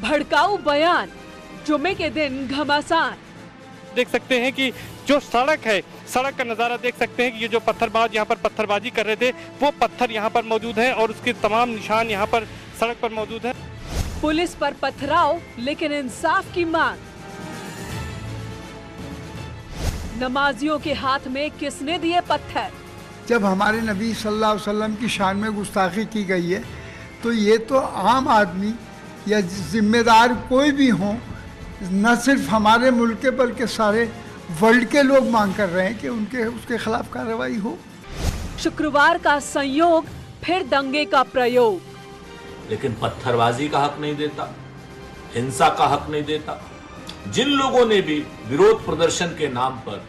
भड़काऊ बयान, जुमे के दिन घमासान। देख सकते हैं कि जो सड़क है, सड़क का नज़ारा देख सकते हैं कि ये जो पत्थरबाज यहाँ पर पत्थरबाजी कर रहे थे, वो पत्थर यहाँ पर मौजूद है और उसके तमाम निशान यहाँ पर सड़क पर मौजूद है। पुलिस पर पथराव, लेकिन इंसाफ की मांग। नमाजियों के हाथ में किसने दिए पत्थर? जब हमारे नबी सल्लल्लाहु अलैहि वसल्लम की शान में गुस्ताखी की गई है, तो ये तो आम आदमी या जिम्मेदार कोई भी हो, न सिर्फ हमारे मुल्क के बल्कि सारे वर्ल्ड के लोग मांग कर रहे हैं कि उसके खिलाफ कार्रवाई हो। शुक्रवार का संयोग, फिर दंगे का प्रयोग। लेकिन पत्थरबाजी का हक नहीं देता, हिंसा का हक नहीं देता। जिन लोगों ने भी विरोध प्रदर्शन के नाम पर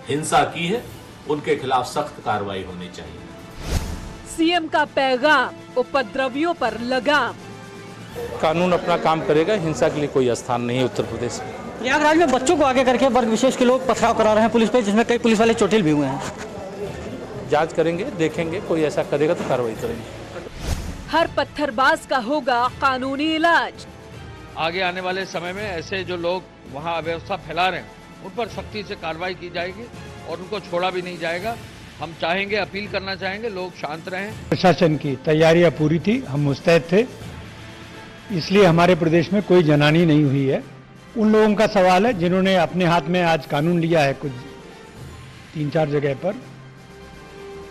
हिंसा की है, उनके खिलाफ सख्त कार्रवाई होनी चाहिए। सीएम का पैगाम, उपद्रवियों पर लगाम। कानून अपना काम करेगा, हिंसा के लिए कोई स्थान नहीं है उत्तर प्रदेश में। प्रयागराज में बच्चों को आगे करके वर्ग विशेष के लोग पथराव करा रहे हैं पुलिस पे, जिसमें कई पुलिस वाले चोटिल भी हुए हैं। जांच करेंगे, देखेंगे, कोई ऐसा करेगा तो कार्रवाई करेंगे। हर पत्थरबाज का होगा कानूनी इलाज। आगे आने वाले समय में ऐसे जो लोग वहां अव्यवस्था फैला रहे हैं, उन पर सख्ती से कार्रवाई की जाएगी और उनको छोड़ा भी नहीं जाएगा। हम चाहेंगे, अपील करना चाहेंगे, लोग शांत रहें। प्रशासन की तैयारियां पूरी थी, हम मुस्तैद थे, इसलिए हमारे प्रदेश में कोई जनानी नहीं हुई है। उन लोगों का सवाल है जिन्होंने अपने हाथ में आज कानून लिया है कुछ 3-4 जगह पर।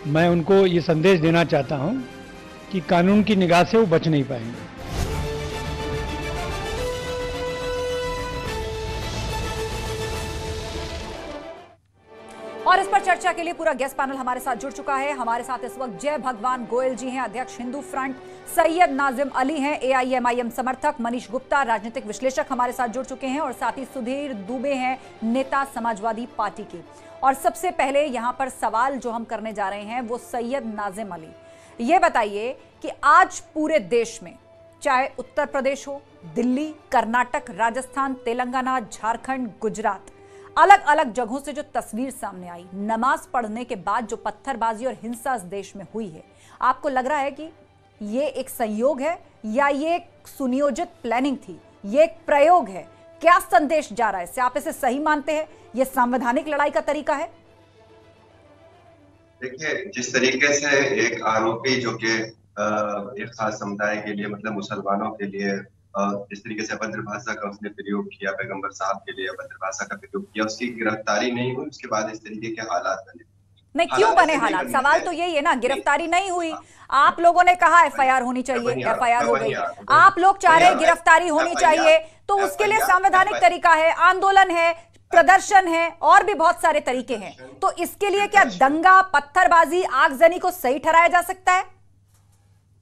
मैं उनको ये संदेश देना चाहता हूं कि कानून की निगाह से वो बच नहीं पाएंगे। और इस पर चर्चा के लिए पूरा गेस्ट पैनल हमारे साथ जुड़ चुका है। हमारे साथ इस वक्त जय भगवान गोयल जी हैं, अध्यक्ष हिंदू फ्रंट, सैयद नाजिम अली हैं, AIMIM समर्थक, मनीष गुप्ता राजनीतिक विश्लेषक हमारे साथ जुड़ चुके हैं और साथ ही सुधीर दुबे हैं, नेता समाजवादी पार्टी के। और सबसे पहले यहां पर सवाल जो हम करने जा रहे हैं वो सैयद नाजिम अली, ये बताइए कि आज पूरे देश में, चाहे उत्तर प्रदेश हो, दिल्ली, कर्नाटक, राजस्थान, तेलंगाना, झारखंड, गुजरात, अलग अलग जगहों से जो तस्वीर सामने आई, नमाज पढ़ने के बाद जो पत्थरबाजी और हिंसा इस देश में हुई है, आपको लग रहा है कि ये एक संयोग है या ये एक सुनियोजित प्लानिंग थी, ये एक प्रयोग है? क्या संदेश जा रहा है इससे? आप इसे सही मानते हैं? ये संवैधानिक लड़ाई का तरीका है? देखिए, जिस तरीके से एक आरोपी जो कि एक खास समुदाय के लिए, मतलब मुसलमानों के लिए, जिस तरीके से अभद्र भाषा का उसने प्रयोग किया, पैगंबर साहब के लिए अभद्र भाषा का प्रयोग किया, उसकी गिरफ्तारी नहीं हुई, उसके बाद इस तरीके के हालात बने। नहीं, क्यों बने हालात? सवाल तो यही है ना, गिरफ्तारी नहीं हुई। आप लोगों ने कहा FIR होनी चाहिए, FIR हो गई। आप लोग चाह रहे गिरफ्तारी होनी चाहिए, तो उसके लिए संवैधानिक तरीका है, आंदोलन है, प्रदर्शन है, और भी बहुत सारे तरीके हैं। तो इसके लिए क्या दंगा, पत्थरबाजी, आगजनी को सही ठहराया जा सकता है?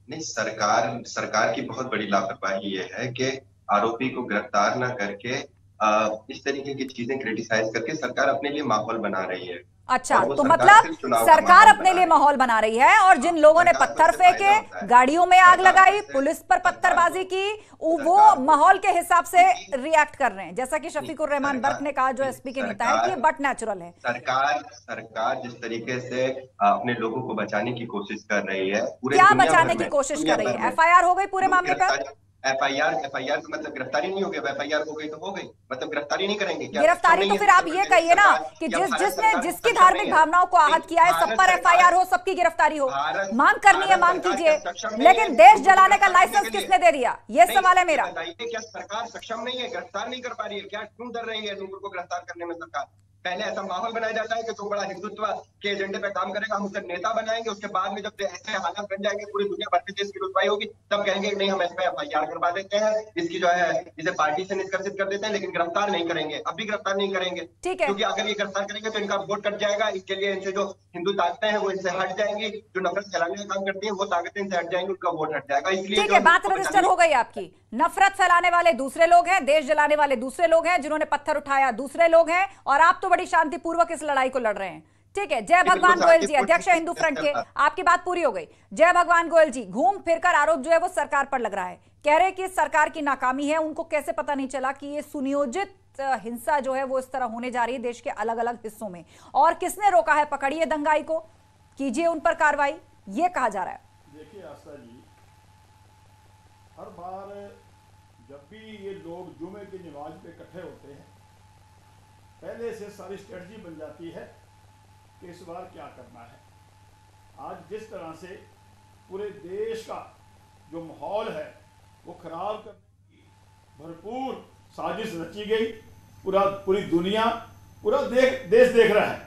नहीं, सरकार की बहुत बड़ी लापरवाही ये है कि आरोपी को गिरफ्तार ना करके इस तरीके की चीजें क्रिटिसाइज करके सरकार अपने लिए माहौल बना रही है। अच्छा, तो मतलब सरकार अपने लिए माहौल बना रही है, और जिन लोगों ने पत्थर फेंके, गाड़ियों में आग लगाई, पुलिस पर पत्थरबाजी की, वो माहौल के हिसाब से रिएक्ट कर रहे हैं, जैसा कि शफीकुर रहमान बर्क ने कहा, जो SP के नेता है, कि ये बट नेचुरल है। सरकार जिस तरीके से अपने लोगों को बचाने की कोशिश कर रही है, क्या बचाने की कोशिश कर रही है? FIR हो गई पूरे मामले पर? FIR का मतलब गिरफ्तारी नहीं हो गई। FIR हो गई तो हो गई, मतलब गिरफ्तारी नहीं करेंगे क्या? गिरफ्तारी तो फिर आप ये कहिए ना कि जिसकी धार्मिक भावनाओं को आहत किया है, सब पर FIR हो, सबकी गिरफ्तारी हो। मांग करनी है, मांग कीजिए, लेकिन देश जलाने का लाइसेंस किसने दे दिया? ये सवाल है मेरा। क्या सरकार सक्षम नहीं है, गिरफ्तार नहीं कर पा रही है क्या? क्यों डर रही है नूपुर को गिरफ्तार करने में सरकार? पहले ऐसा माहौल बनाया जाता है कि जो बड़ा हिंदुत्व के एजेंडे पे काम करेगा, हम उसे नेता बनाएंगे, उसके बाद में जब ऐसे हालात बन जाएंगे, पूरी दुनिया भर में देश की रुतबाई होगी, तब कहेंगे नहीं, हम इस पे FIR करवा देते हैं, इसकी जो है इसे पार्टी से निष्कासित कर देते हैं, लेकिन गिरफ्तार नहीं करेंगे। अब भी गिरफ्तार नहीं करेंगे, ठीक है, क्योंकि अगर ये गिरफ्तार करेंगे तो इनका वोट कट जाएगा। इसके लिए इनसे जो हिंदू ताकतें हैं वो इनसे हट जाएंगी, जो नफरत फैलाने का काम करती है वो ताकतें इनसे हट जाएंगी, उनका वोट हट जाएगा। इसलिए ठीक है, बात रजिस्टर हो गई आपकी। नफरत फैलाने वाले दूसरे लोग हैं, देश जलाने वाले दूसरे लोग हैं, जिन्होंने पत्थर उठाया दूसरे लोग हैं, और आप तो बड़ी शांतिपूर्वक इस लड़ाई को लड़ रहे हैं। ठीक है, जय भगवान गोयल जी, अध्यक्ष हिंदू फ्रंट के, आपकी बात पूरी हो गई। जय भगवान गोयल जी, घूम फिरकर आरोप जो है वो सरकार पर लग रहा है, कह रहे कि सरकार की नाकामी है, उनको कैसे पता नहीं चला कि ये सुनियोजित हिंसा जो है वो इस तरह होने जा रही है देश के अलग अलग हिस्सों में, और किसने रोका है? पकड़िए दंगाई को, कीजिए उन पर कार्रवाई, ये कहा जा रहा है। देखिए आस्था जी, हर बार जब भी ये लोग जुमे की नमाज पे इकट्ठे होते हैं, पहले से सारी स्ट्रेटजी बन जाती है कि इस बार क्या करना है। आज जिस तरह से पूरे देश का जो माहौल है वो खराब करने की भरपूर साजिश रची गई। पूरी दुनिया, पूरा देश देख रहा है।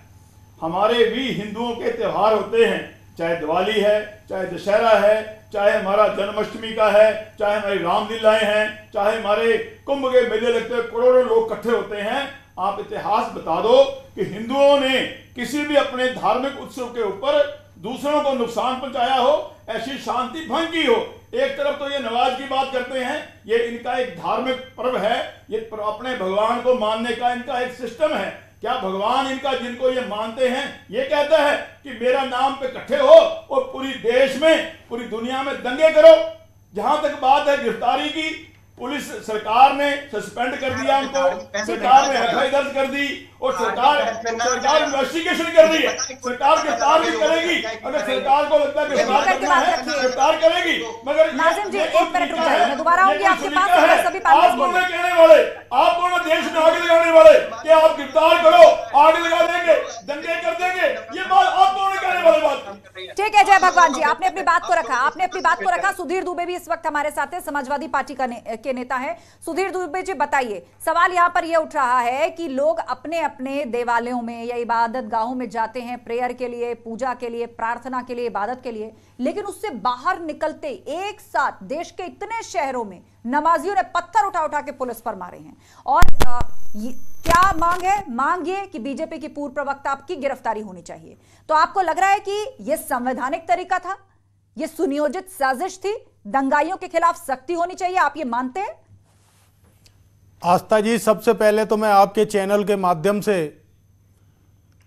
हमारे भी हिंदुओं के त्यौहार होते हैं, चाहे दिवाली है, चाहे दशहरा है, चाहे हमारा जन्माष्टमी का है, चाहे हमारी रामलीलाएं हैं, चाहे हमारे कुंभ के मेले लगते हैं, करोड़ों लोग इकट्ठे होते हैं। आप इतिहास बता दो कि हिंदुओं ने किसी भी अपने धार्मिक उत्सव के ऊपर दूसरों को नुकसान पहुंचाया हो, ऐसी शांति भंग की हो। एक तरफ तो ये नमाज की बात करते हैं, ये इनका एक धार्मिक पर्व है, ये अपने भगवान को मानने का इनका एक सिस्टम है। क्या भगवान इनका, जिनको ये मानते हैं, ये कहता है कि मेरा नाम पे इकट्ठे हो और पूरी देश में, पूरी दुनिया में दंगे करो? जहां तक बात है गिरफ्तारी की, पुलिस सरकार ने सस्पेंड कर दिया इनको, सरकार ने एफआईआर दर्ज कर दी और सरकार इन्वेस्टिगेशन कर रही है। सरकार गिरफ्तार भी करेगी, अगर सरकार को लगता है गिरफ्तार करना है गिरफ्तार करेगी। मगर नाज़िम जी, एक मिनट रुक जाइए, मैं दोबारा आऊंगी आपके पास। सभी आप कौन कहने वाले, आप कौन देश में आग लगाने वाले कि आप गिरफ्तार करो, आग लगा देंगे, दंगे कर देंगे? ये बात आप कौन कहने वाले बात? ठीक है जय भगवान जी, आपने अपनी बात को रखा, आपने अपनी बात को रखा। सुधीर दुबे भी इस वक्त हमारे साथ है, समाजवादी पार्टी के नेता है। सुधीर दुबे जी बताइए, सवाल यहां पर यह उठ रहा है कि लोग अपने अपने देवालयों में या इबादत गाहों में जाते हैं प्रेयर के लिए, पूजा के लिए, प्रार्थना के लिए, इबादत के लिए, लेकिन उससे बाहर निकलते एक साथ देश के इतने शहरों में नमाजियों ने पत्थर उठा उठा के पुलिस पर मारे हैं। और क्या मांग है? मांग ये कि बीजेपी की पूर्व प्रवक्ता की गिरफ्तारी होनी चाहिए। तो आपको लग रहा है कि यह संवैधानिक तरीका था, यह सुनियोजित साजिश थी, दंगाइयों के खिलाफ सख्ती होनी चाहिए, आप ये मानते हैं? आस्था जी, सबसे पहले तो मैं आपके चैनल के माध्यम से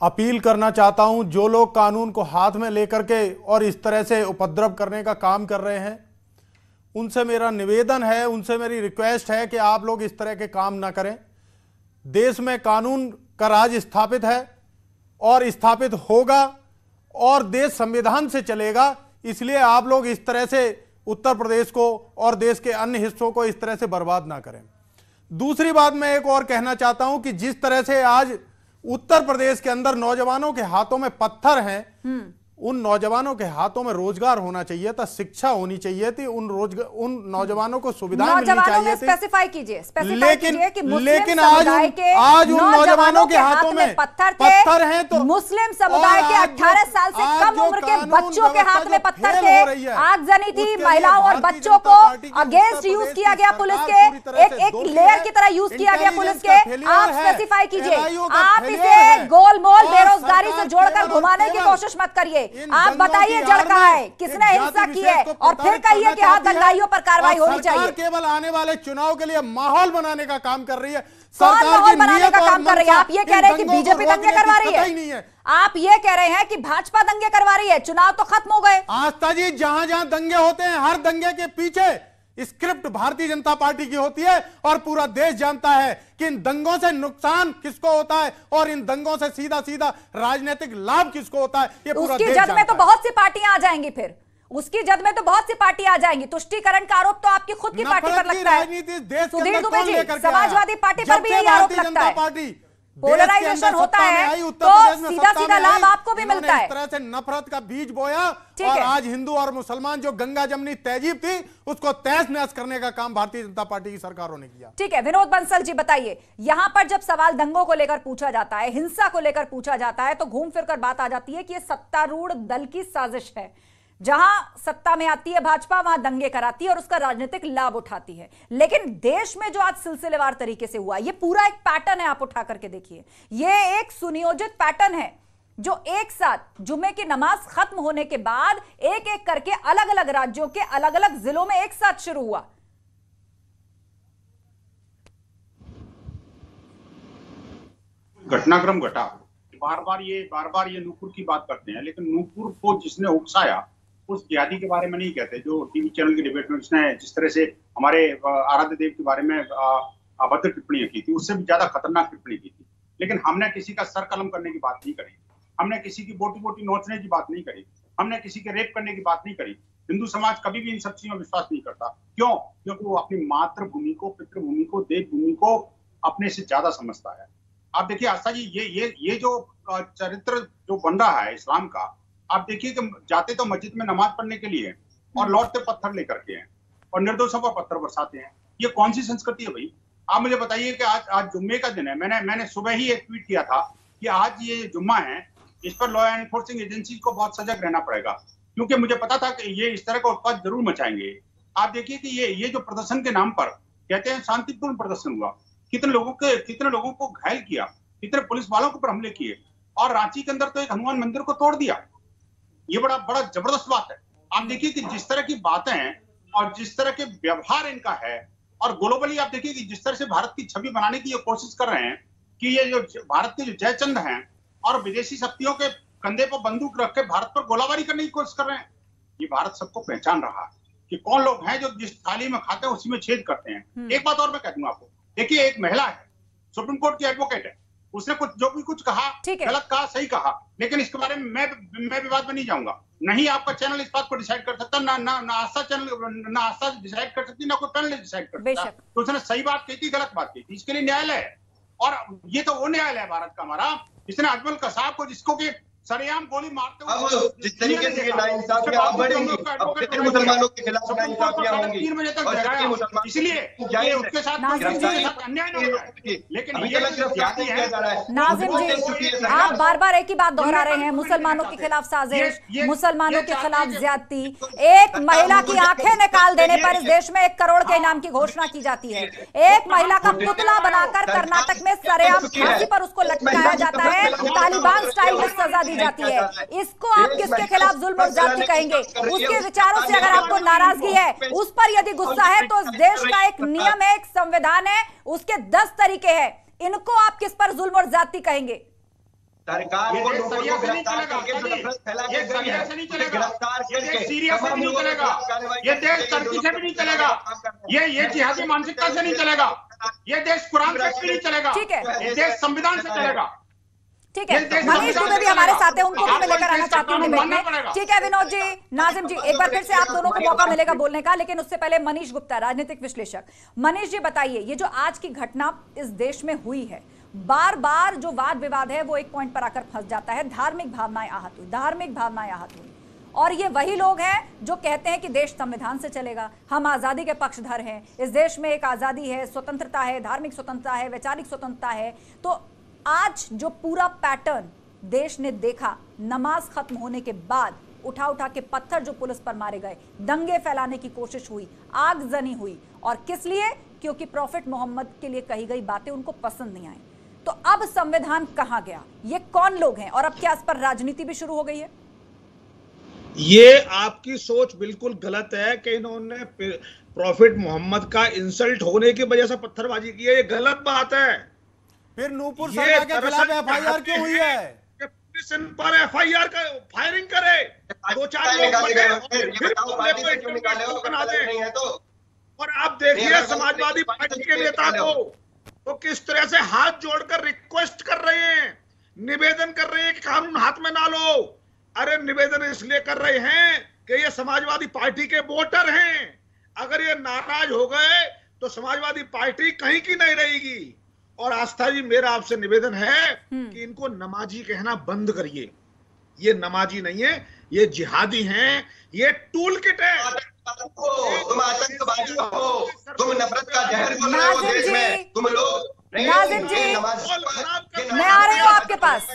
अपील करना चाहता हूं, जो लोग कानून को हाथ में लेकर के और इस तरह से उपद्रव करने का काम कर रहे हैं, उनसे मेरा निवेदन है, उनसे मेरी रिक्वेस्ट है कि आप लोग इस तरह के काम ना करें। देश में कानून का राज स्थापित है और स्थापित होगा और देश संविधान से चलेगा, इसलिए आप लोग इस तरह से उत्तर प्रदेश को और देश के अन्य हिस्सों को इस तरह से बर्बाद ना करें। दूसरी बात मैं एक और कहना चाहता हूं कि जिस तरह से आज उत्तर प्रदेश के अंदर नौजवानों के हाथों में पत्थर हैं, उन नौजवानों के हाथों में रोजगार होना चाहिए था, शिक्षा होनी चाहिए थी, उन नौजवानों को सुविधाएं मिलनी चाहिए थी। स्पेसिफाई कीजिए लेकिन आज उन नौजवानों के हाथों में पत्थर हैं। तो मुस्लिम समुदाय के 18 साल से कम उम्र के बच्चों के हाथ में पत्थर थे, आगजनी थी, महिलाओं और बच्चों को अगेंस्ट यूज किया गया पुलिस के, एक लेयर की तरह यूज किया गया पुलिस के। आप स्पेसिफाई कीजिए, आप इसे गोलमोल बेरोजगारी से जोड़कर घुमाने की कोशिश मत करिए। आप बताइए जड़ कहां है, किसने हिंसा की है, और फिर कहिए कि हाँ दंगाइयों पर कार्रवाई होनी चाहिए। केवल आने वाले चुनाव के लिए माहौल बनाने का काम कर रही है, माहौल बनाने का काम कर रही है। आप ये कह रहे हैं कि बीजेपी दंगे करवा रही है, आप ये कह रहे हैं कि भाजपा दंगे करवा रही है, चुनाव तो खत्म हो गए। आस्था जी, जहां जहां दंगे होते हैं, हर दंगे के पीछे स्क्रिप्ट भारतीय जनता पार्टी की होती है और पूरा देश जानता है कि इन दंगों से नुकसान किसको होता है और इन दंगों से सीधा सीधा राजनीतिक लाभ किसको होता है, ये पूरा देश जानता है। उसकी जद में तो बहुत सी पार्टियां आ जाएंगी, फिर उसकी जद में तो बहुत सी पार्टियां आ जाएंगी। तुष्टीकरण का आरोप तो आपकी खुद की पार्टी पर लगता है। सुधीर दुबे जी, समाजवादी पार्टी पर भी यही आरोप लगता है। पोलराइजेशन होता है तो सीधा सीधा लाभ आपको भी मिलता है। इस तरह से नफरत का बीज बोया और आज हिंदू और मुसलमान जो गंगा जमनी तहजीब थी उसको तहस नहस करने का काम भारतीय जनता पार्टी की सरकारों ने किया। ठीक है, विनोद बंसल जी बताइए, यहां पर जब सवाल दंगों को लेकर पूछा जाता है, हिंसा को लेकर पूछा जाता है, तो घूम फिर कर बात आ जाती है कि यह सत्तारूढ़ दल की साजिश है। जहां सत्ता में आती है भाजपा, वहां दंगे कराती है और उसका राजनीतिक लाभ उठाती है। लेकिन देश में जो आज सिलसिलेवार तरीके से हुआ, ये पूरा एक पैटर्न है, आप उठा करके देखिए। ये एक सुनियोजित पैटर्न है जो एक साथ जुमे की नमाज खत्म होने के बाद एक एक करके अलग अलग राज्यों के अलग अलग जिलों में एक साथ शुरू हुआ। घटनाक्रम घटा, बार बार ये नूपुर की बात करते हैं, लेकिन नूपुर को जिसने उकसाया उस जिहादी के बारे में नहीं कहते। जो टीवी चैनल की डिबेट में उसने जिस तरह से हमारे आराध्य देव के बारे में अभद्र टिप्पणियां की थी, उससे भी ज्यादा खतरनाक टिप्पणी की थी। लेकिन हमने किसी का सर कलम करने की बात नहीं करी, हमने किसी की बोटी बोटी नोचने की बात नहीं करी, हमने किसी के रेप करने की बात नहीं करी। हिंदू समाज कभी भी इन सब चीजों में विश्वास नहीं करता। क्यों? क्योंकि वो अपनी मातृभूमि को, पितृभूमि को, देवभूमि को अपने से ज्यादा समझता है। आप देखिए आस्था जी, ये जो चरित्र जो बन रहा है इस्लाम का, आप देखिए कि जाते तो मस्जिद में नमाज पढ़ने के लिए और लौटते पत्थर लेकर के हैं और निर्दोषों पर पत्थर बरसाते हैं। ये कौन सी संस्कृति है भाई? आप मुझे बताइए कि आज जुम्मे का दिन है। मैंने सुबह ही एक ट्वीट किया था कि आज ये जुम्मा है, इस पर लॉ एनफोर्सिंग एजेंसी को बहुत सजग रहना पड़ेगा, क्योंकि मुझे पता था कि ये इस तरह का उत्पाद जरूर मचाएंगे। आप देखिए कि ये जो प्रदर्शन के नाम पर कहते हैं शांतिपूर्ण प्रदर्शन हुआ, कितने लोगों को घायल किया, कितने पुलिस वालों के ऊपर हमले किए, और रांची के अंदर तो एक हनुमान मंदिर को तोड़ दिया। ये बड़ा जबरदस्त बात है। आप देखिए कि जिस तरह की बातें हैं और जिस तरह के व्यवहार इनका है, और ग्लोबली आप देखिए कि जिस तरह से भारत की छवि बनाने की ये कोशिश कर रहे हैं कि ये जो भारत के जो जयचंद हैं और विदेशी शक्तियों के कंधे पर बंदूक रख के भारत पर गोलाबारी करने की कोशिश कर रहे हैं। ये भारत सबको पहचान रहा है कि कौन लोग हैं जो जिस थाली में खाते हैं उसी में छेद करते हैं। एक बात और मैं कह दूंगा आपको, देखिए एक महिला है, सुप्रीम कोर्ट की एडवोकेट है, उसने कुछ कहा, गलत कहा, सही कहा, लेकिन इसके बारे में मैं विवाद में नहीं जाऊंगा। नहीं आपका चैनल इस बात को डिसाइड कर सकता, ना आस्था चैनल, ना आस्था डिसाइड कर सकती, ना कोई पैनल डिसाइड कर सकता। तो उसने सही बात कही थी, गलत बात कही थी, इसके लिए न्यायालय है। और ये तो वो न्यायालय है भारत का हमारा, जिसने अजमल कसाब को, जिसको कि सरेआम गोली मारते हुए जिस तरीके से नाइंसाफियां अब बढ़ेंगी, अब फिर मुसलमानों के खिलाफ नाइंसाफियां होंगी, 3 बजे तक जगाया, इसलिए ये उसके साथ अन्याय नहीं होगा। लेकिन ये नाज़िम जी, आप बार बार एक ही बात दोहरा रहे हैं, मुसलमानों के खिलाफ साजिश, मुसलमानों के खिलाफ ज्यादती। एक महिला की आंखें निकाल देने पर इस देश में 1 करोड़ के इनाम की घोषणा की जाती है। एक महिला का पुतला बनाकर कर्नाटक में सरेआम फांसी पर उसको लटकाया जाता है, तालिबान स्टाइल में सजा दी जाती है। इसको आप किसके खिलाफ जुल्म और ज्यादती कहेंगे? उसके विचारों से अगर आपको नाराजगी है, उस पर यदि गुस्सा है, तो इस देश का एक नियम है, एक संविधान है, उसके 10 तरीके हैं। इनको आप किस पर जुल्म और ज्यादती कहेंगे? सरकार को लोगों को गिरफ्तार करके जो नफरत फैला के गई है, गिरफ्तार करके सीरिया से नहीं चलेगा, ये देश टर्की से भी नहीं चलेगा, ये जिहादी मानसिकता से नहीं चलेगा, ये देश कुरान से भी नहीं चलेगा, ये देश संविधान से चलेगा। ठीक है, मनीष दुबे भी हमारे साथ है, उनको भी मैं लेकर आना चाहती हूँ डिबेट में। ठीक है विनोद जी, नाज़िम जी, एक बार फिर से आप दोनों को मौका मिलेगा बोलने का, लेकिन उससे पहले मनीष गुप्ता, राजनीतिक विश्लेषक। मनीष जी बताइए, ये जो आज की घटना इस देश में हुई है, बार बार जो वाद विवाद है वो एक पॉइंट पर आकर फंस जाता है, धार्मिक भावनाएं आहत हुई, और ये वही लोग हैं जो कहते हैं कि देश संविधान से चलेगा, हम आज़ादी के पक्षधर हैं, इस देश में एक आज़ादी है, स्वतंत्रता है, धार्मिक स्वतंत्रता है, वैचारिक स्वतंत्रता है। तो आज जो पूरा पैटर्न देश ने देखा, नमाज खत्म होने के बाद उठा के पत्थर जो पुलिस पर मारे गए, दंगे फैलाने की कोशिश हुई, आगजनी हुई, और किस लिए? क्योंकि प्रॉफिट मोहम्मद के लिए कही गई बातें उनको पसंद नहीं आई। तो अब संविधान कहां गया? ये कौन लोग हैं, और अब क्या इस पर राजनीति भी शुरू हो गई है? ये आपकी सोच बिल्कुल गलत है कि इन्होंने प्रॉफिट मोहम्मद का इंसल्ट होने की वजह से पत्थरबाजी की है, ये गलत बात है। फिर नूपुर सरकार के खिलाफ एफआईआर क्यों हुई है? पुलिस इन पर एफआईआर का फायरिंग करे, 2-4 लोग बना दे। और आप देखिए समाजवादी पार्टी के नेता को तो किस तरह से हाथ जोड़कर रिक्वेस्ट कर रहे हैं, निवेदन कर रहे हैं कि कानून हाथ में ना लो। अरे निवेदन इसलिए कर रहे हैं कि ये समाजवादी पार्टी के वोटर हैं, अगर ये नाराज हो गए तो समाजवादी पार्टी कहीं की नहीं रहेगी। और आस्था जी, मेरा आपसे निवेदन है कि इनको नमाजी कहना बंद करिए। ये नमाजी नहीं है, ये जिहादी हैं, ये टूल किट है। तुम आतंकवादी हो, तुम नफरत का जहर घोल रहे हो देश में, तुम लोग। नाज़िम जी, मैं आ रही हूँ आपके पास,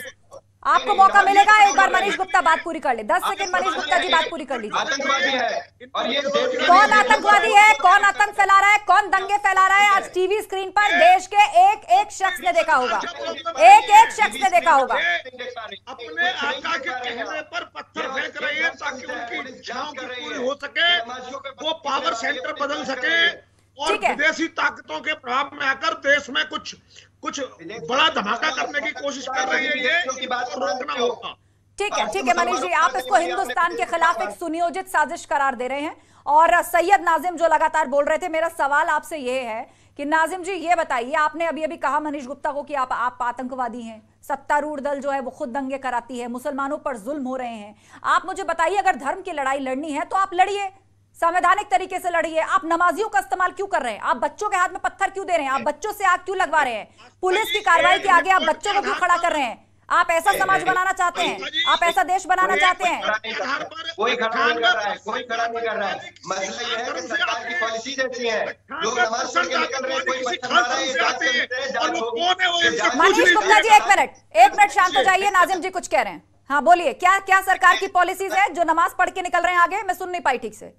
आपको मौका मिलेगा। एक बार मनीष गुप्ता बात पूरी कर ले, 10 सेकंड मनीष गुप्ता जी बात पूरी कर लीजिए। कौन आतंकवादी है, कौन आतंक फैला रहा है, कौन दंगे फैला रहा है? आज टीवी स्क्रीन पर देश के एक शख्स ने देखा होगा, एक शख्स ने देखा होगा। अपने आका के कहने पर पत्थर फेंक रहे हैं ताकि उनकी इच्छाओं की पूरी हो सके, वो पावर सेंटर बदल सके और विदेशी ताकतों के प्रभाव में आकर देश में कुछ बड़ा धमाका करने की कोशिश कर रही है। ये रोकना होगा। ठीक है मनीष जी, आप इसको हिंदुस्तान के खिलाफ एक सुनियोजित साजिश करार दे रहे हैं। और सैयद नाजिम जो लगातार बोल रहे थे, मेरा सवाल आपसे ये है कि नाजिम जी ये बताइए, आपने अभी अभी कहा मनीष गुप्ता को कि आप आतंकवादी हैं, सत्तारूढ़ दल जो है वो खुद दंगे कराती है, मुसलमानों पर जुल्म हो रहे हैं। आप मुझे बताइए, अगर धर्म की लड़ाई लड़नी है तो आप लड़िए, संवैधानिक तरीके से लड़िए। आप नमाजियों का इस्तेमाल क्यों कर रहे हैं? आप बच्चों के हाथ में पत्थर क्यों दे रहे हैं? आप बच्चों से आग क्यों लगवा रहे हैं? पुलिस की कार्रवाई के आगे आप बच्चों को क्यों खड़ा कर रहे हैं? आप ऐसा समाज बनाना चाहते हैं? आप ऐसा देश बनाना चाहते हैं? कोई खड़ा नहीं कर रहा है, कोई खड़ा नहीं कर रहा है। मसला ये है कि सरकार की पॉलिसीज ऐसी हैं, लोग नमाज पढ़ के निकल रहे हैं, कोई पत्थर मारा है, मनीष गुप्ता जी एक मिनट शांत हो जाइए। नाजिम जी कुछ कह रहे हैं, हाँ बोलिए, क्या क्या सरकार की पॉलिसीज है जो नमाज पढ़ के निकल रहे हैं आगे? मैं सुन नहीं पाई ठीक से।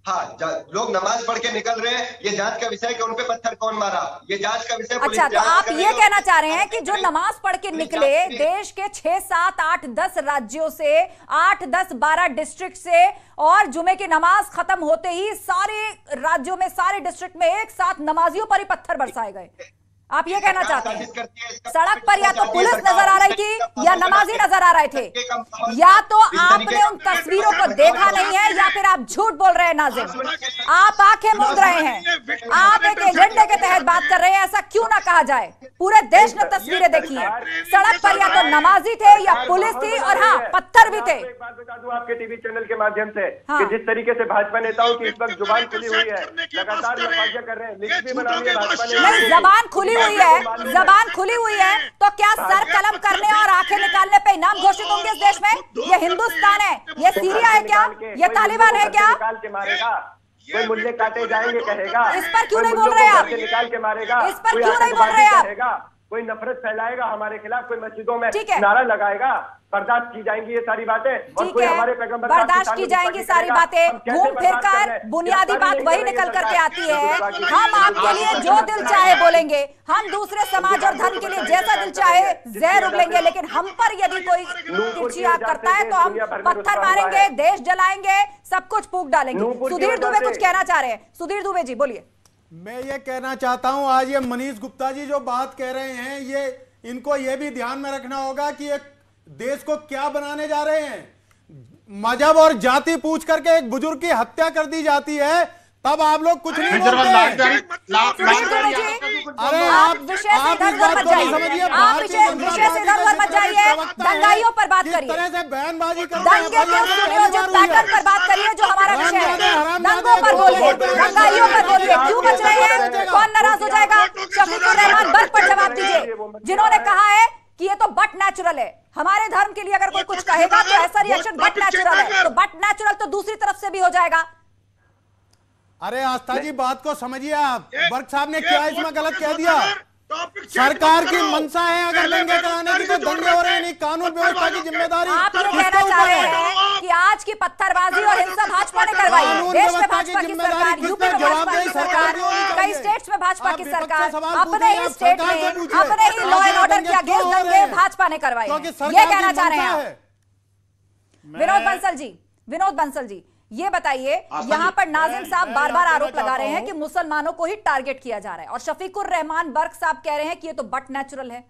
हाँ, लोग नमाज पढ़ के निकल रहे हैं, ये जांच का विषय है कि उन पे पत्थर कौन मारा, ये जांच का विषय। अच्छा, तो आप ये कहना चाह रहे हैं कि जो नमाज पढ़ के निकले देश के 6, 7, 8, 10 राज्यों से, 8, 10, 12 डिस्ट्रिक्ट से, और जुमे की नमाज खत्म होते ही सारे राज्यों में, सारे डिस्ट्रिक्ट में एक साथ नमाजियों पर ही पत्थर बरसाए गए, आप ये कहना चाहते हैं? सड़क पर या तो पुलिस नजर आ रही थी या नमाजी नजर आ रहे थे, या तो आपने उन तस्वीरों को देखा नहीं है या फिर आप झूठ बोल रहे हैं। नाजिम, आप आंखें मूंद रहे हैं, आप एक एजेंडे के तहत बात कर रहे हैं, ऐसा क्यों ना कहा जाए? पूरे देश ने तस्वीरें देखी है, सड़क पर या तो नमाजी थे या पुलिस थी, और हाँ पत्थर भी थे। एक बात बता दूं आपके टीवी चैनल के माध्यम से कि जिस तरीके से भाजपा नेताओं की इस वक्त जुबान खुली हुई है, लगातार नफाजिया कर रहे हैं, लिस्ट भी बना ली है भाजपा ने। जबान खुली हुई है, जबान खुली हुई है तो क्या सर कलम करने और आंखें निकालने पे इनाम घोषित होंगे इस देश में? ये हिंदुस्तान है, ये सीरिया है क्या, ये तालिबान है क्या? निकाल के मारेगा, कोई मुल्ले काटे जाएंगे कहेगा, इस पर क्यों नहीं बोल रहे आप? निकाल के मारेगा, इस पर क्यों नहीं बोल रहे आप? कोई नफरत फैलाएगा हमारे खिलाफ, कोई मस्जिदों में नारा लगाएगा, बर्दाश्त की जाएंगी ये सारी बातें। और कोई हमारे पैगंबर बर्दाश्त की जाएंगी सारी बातें, घूम फिर कर बुनियादी बात वही निकल करके आती है। हम आपके लिए जो दिल चाहे बोलेंगे, हम दूसरे समाज और धर्म के लिए जैसा दिल चाहे जहर उगलेंगे, लेकिन हम पर यदि कोई तिरछी आग करता है तो हम पत्थर मारेंगे, देश जलाएंगे, सब कुछ फूंक डालेंगे। सुधीर दुबे कुछ कहना चाह रहे हैं, सुधीर दुबे जी बोलिए। मैं ये कहना चाहता हूं, आज ये मनीष गुप्ता जी जो बात कह रहे हैं, ये इनको ये भी ध्यान में रखना होगा कि एक देश को क्या बनाने जा रहे हैं। मजहब और जाति पूछ करके एक बुजुर्ग की हत्या कर दी जाती है, तब आप लोग कुछ नहीं बोलते। अरे आप इस बात को नहीं समझिए, आप विषय से इधर मत जाइए, दंगाइयों पर बात करिए, तरह से बयानबाजी कर दंगे के सुनियोजित पैटर्न पर बात करिए जो हमारा विषय है। दंगों पर बोलिए, दंगाइयों पर बोलिए, क्यों बच रहे हैं? कौन नाराज हो जाएगा? शफीकुर रहमान बर्क पर जवाब दीजिए, जिन्होंने कहा है कि ये तो बट नेचुरल है। हमारे धर्म के लिए अगर कोई कुछ कहेगा तो ऐसा रिएक्शन बट नेचुरल है, तो बट नेचुरल तो दूसरी तरफ से भी हो जाएगा। अरे आस्था जी बात को समझिए आप, बर्क साहब ने क्या इसमें गलत कह दिया? सरकार की मंशा है अगर दंगे कराने की तो दंगे हो रहे हैं, नहीं कानून व्यवस्था की जिम्मेदारी आप ये कहना चाह रहे हैं कि आज की पत्थरबाजी और हिंसा भाजपा ने करवाई है। देश में भाजपा की सरकार, यूपी में भाजपा की सरकार, कई स्टेट्स में भाजपा की सरकार, अपने ही स्टेट में अपने ही लॉ एंड ऑर्डर के अगेंस्ट दंगे भाजपा ने करवाई, ये कहना चाह रहे हैं आप। विनोद बंसल जी ये बताइए, यहाँ पर नाजिम साहब बार बार आरोप लगा रहे हैं कि मुसलमानों को ही टारगेट किया जा रहा है, और शफीकुर रहमान बर्क साहब कह रहे हैं कि ये तो बट नेचुरल है।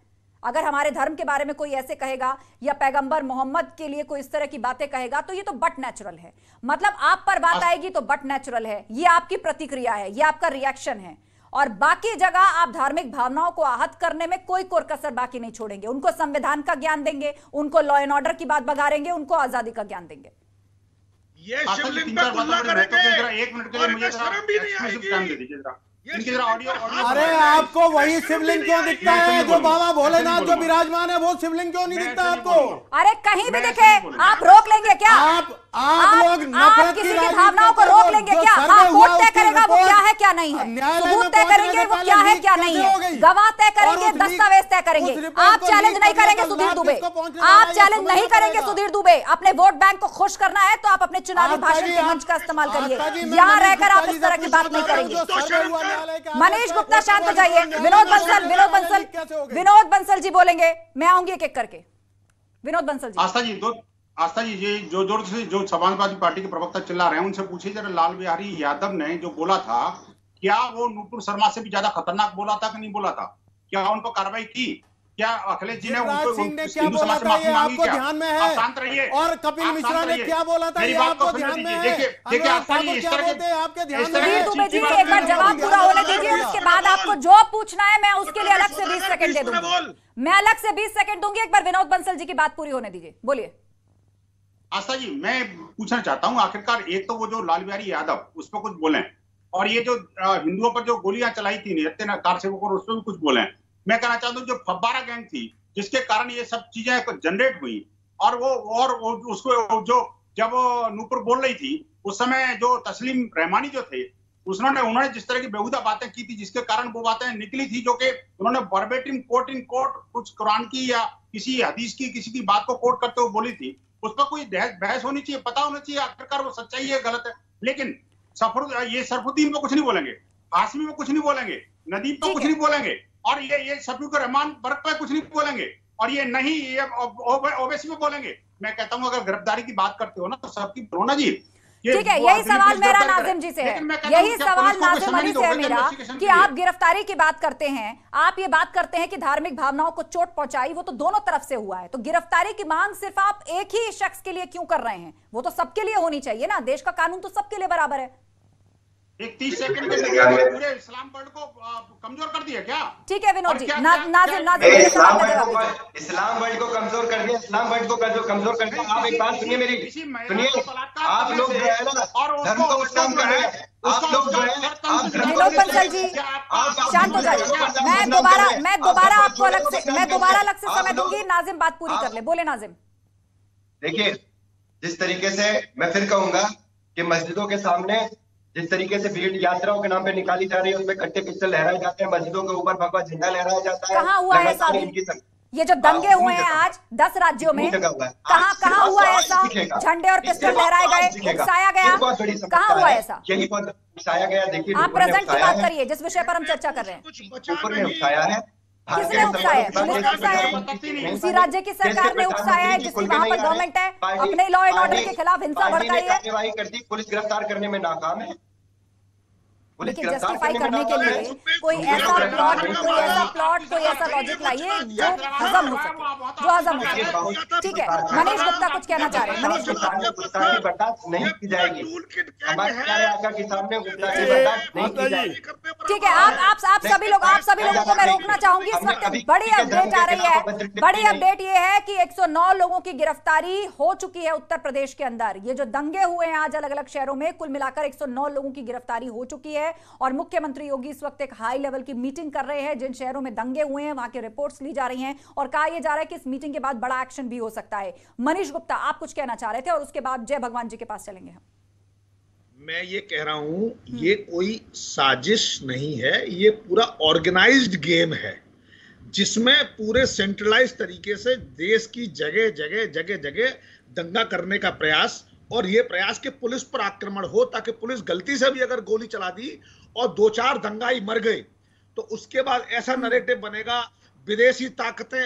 अगर हमारे धर्म के बारे में कोई ऐसे कहेगा या पैगंबर मोहम्मद के लिए कोई इस तरह की बातें कहेगा तो ये तो बट नेचुरल है। मतलब आप पर बात आएगी तो बट नेचुरल है, ये आपकी प्रतिक्रिया है, ये आपका रिएक्शन है, और बाकी जगह आप धार्मिक भावनाओं को आहत करने में कोई कोरकसर बाकी नहीं छोड़ेंगे। उनको संविधान का ज्ञान देंगे, उनको लॉ एंड ऑर्डर की बात बगाड़ेंगे, उनको आजादी का ज्ञान देंगे। ये शिवलिंग पे तुलना करेंगे, एक मिनट के लिए मुझे शर्म भी नहीं आएगी। अरे आपको वही शिवलिंग क्यों दिखता है जो बाबा भोलेनाथ जो विराजमान है, वो शिवलिंग क्यों नहीं दिखता आपको? अरे कहीं भी दिखे आप रोक लेंगे क्या? आप लोग नफरत किसी की भावनाओं को रोक लेंगे क्या? हाँ, कोर्ट तय करेगा वो क्या है क्या नहीं है, सबूत तय करेंगे वो क्या है क्या नहीं है, गवाह तय करेंगे, दस्तावेज तय करेंगे। आप चैलेंज नहीं करेंगे सुधीर दुबे, आप चैलेंज नहीं करेंगे सुधीर दुबे। अपने वोट बैंक को खुश करना है तो आप अपने चुनावी भाषण के मंच का इस्तेमाल करिए, यहाँ रहकर आप इस तरह की बात नहीं करेंगे। मनीष गुप्ता शांत हो जाइए। विनोद बंसल जी बोलेंगे, मैं आऊंगी एक एक करके। विनोद बंसल जी। आस्था जी ये जो समाजवादी पार्टी के प्रवक्ता चिल्ला रहे हैं उनसे पूछिए जरा, लाल बिहारी यादव ने जो बोला था क्या वो नूपुर शर्मा से भी ज्यादा खतरनाक बोला था कि नहीं बोला था? क्या उन पर कार्रवाई की? क्या अखिलेश जी ने गिरिराज सिंह ने क्या हिंदू बोला समाज से था माफी ये मांगी आपको क्या? ध्यान में आप है? शांत रहिए। और कपिल आप मिश्रा शांत ने रहिए। क्या बोला था मेरी ये बात आपको को सुनने ध्यान में दीजिए। है? देखिए अनुराग आस्था जी, ठाकुर इस क्या तरह के- बोलते हैं आपके ध्यान इस में तरह है? की दुबे जी, चीज़ें एक बार जवाब पूरा होने दीजिए, उसके बाद आपको जो पूछना है मैं उसके लिए अलग से 20 सेकंड दे दूंगी। मैं अलग से 20 सेकंड दूंगी। एक बार विनोद बंसल जी की बात पूरी होने दीजिए, बोलिए। आस्था जी, मैं पूछना चाहता हूं आखिरकार, एक तो वो जो लाल बिहारी यादव उस पर कुछ बोले, और ये जो हिंदुओं पर जो गोलियां चलाई थी निहत्थे कार सेवकों उस पर भी कुछ बोले। मैं कहना चाहता हूँ जो फब्बारा गैंग थी जिसके कारण ये सब चीजें जनरेट हुई, और वो उसको जो जब नूपुर बोल रही थी उस समय जो तस्लीम रहमानी जो थे उन्होंने जिस तरह की बेहुदा बातें की थी जिसके कारण वो बातें निकली थी, जो कि उन्होंने वर्बेटिम कोट इन कोट कुछ कुरान की या किसी हदीस की किसी की बात को कोट करते हुए बोली थी, उस पर कोई बहस होनी चाहिए, पता होना चाहिए आखिरकार वो सच्चाई है गलत है। लेकिन सरफुद्दीन पे कुछ नहीं बोलेंगे, हाशमी पे कुछ नहीं बोलेंगे, नदीम पे कुछ नहीं बोलेंगे, और ये शफीकुर रहमान बर्क पे कुछ नहीं बोलेंगे, और ये नहीं ये ओवैसी पे बोलेंगे। मैं कहता हूं अगर गिरफ्तारी की बात करते हो ना तो सबकी बोलो ना जी। ठीक है, यही सवाल मेरा नाजिम जी से है, यही सवाल नाजिम अली से है मेरा कि आप गिरफ्तारी की बात करते हैं, आप ये बात करते हैं कि धार्मिक भावनाओं को चोट पहुंचाई, वो तो दोनों तरफ से हुआ है, तो गिरफ्तारी की मांग सिर्फ आप एक ही शख्स के लिए क्यों कर रहे हैं? वो तो सबके लिए होनी चाहिए ना, देश का कानून तो सबके लिए बराबर है। एक 30 सेकंड में पूरे इस्लाम वर्ल्ड को कमजोर कर दिया क्या? ठीक है विनोद जी, नाजिम इस्लाम वर्ल्ड को कमजोर कर दिया, इस्लाम वर्ल्ड को कमजोर कर दिया। आप एक बात सुनिए मेरी, सुनिए, आप लोग जो है ना धर्म को बदनाम कर रहे हैं, आप लोग जो है विनोद बंसल जी शांत हो जाइए। मैं दोबारा आपको अलग से समय दूंगी, नाजिम बात पूरी कर ले, बोले नाजिम। देखिए, जिस तरीके से मैं फिर कहूंगा कि मस्जिदों के सामने जिस तरीके से भीड़ यात्राओं के नाम पे निकाली जा रही है, उसमें कट्टे पिस्टल लहराए जाते हैं, मस्जिदों के ऊपर भगवा झंडा लहराया जाता है। कहाँ हुआ है ऐसा? ये जो दंगे हुए हैं आज 10 राज्यों में, कहाँ हुआ ऐसा? झंडे और पिस्टल लहराए गए, उकसाया गया, कहाँ हुआ ऐसा? यही बहुत उकसाया गया। देखिए, आप प्रेजेंट की बात करिए जिस विषय पर हम चर्चा कर रहे हैं। ऊपर ने उकसाया है, किसने उकसाया है? पुलिस ने उकसाया है, उसी राज्य की सरकार ने उकसाया है जिसकी वहां पर गवर्नमेंट है, अपने लॉ एंड ऑर्डर के खिलाफ हिंसा भड़काई है। कार्रवाई करती, पुलिस गिरफ्तार करने में नाकाम है। लेकिन जस्टिफाई करने के लिए कोई ऐसा प्लॉट, कोई ऐसा लॉजिक लाइए जो हजम हो सके, ठीक है। मनीष गुप्ता कुछ कहना चाह रहे हैं, मनीष गुप्ता। गुस्ताखी बर्दाश्त नहीं की जाएगी, हमारे प्यारे आका के सामने गुस्ताखी बर्दाश्त नहीं की जाएगी। ठीक है, आप सभी लोगों को मैं रोकना चाहूंगी। इस वक्त बड़ी अपडेट आ रही है, बड़ी अपडेट ये है कि 109 लोगों की गिरफ्तारी हो चुकी है उत्तर प्रदेश के अंदर। ये जो दंगे हुए हैं आज अलग अलग शहरों में, कुल मिलाकर 109 लोगों की गिरफ्तारी हो चुकी है, और मुख्यमंत्री योगी इस वक्त एक हाई लेवल की मीटिंग कर रहे हैं। जिन शहरों में दंगे हुए हैं वहां के रिपोर्ट्स ली जा रही हैं, और कहा यह जा रहा है कि इस मीटिंग के बाद बड़ा एक्शन भी हो सकता है। मनीष गुप्ता, आप कुछ कहना चाह रहे थे और उसके बाद जय भगवान जी के पास चलेंगे हम। मैं ये कह रहा हूं, ये कोई साजिश नहीं है, ये पूरा ऑर्गेनाइज्ड गेम है जिसमें पूरे सेंट्रलाइज तरीके से देश की जगह दंगा करने का प्रयास, और ये प्रयास के पुलिस पर आक्रमण हो ताकि पुलिस गलती से भी अगर गोली चला दी और 2-4 दंगाई मर गए तो उसके बाद ऐसा नैरेटिव बनेगा, विदेशी ताकतें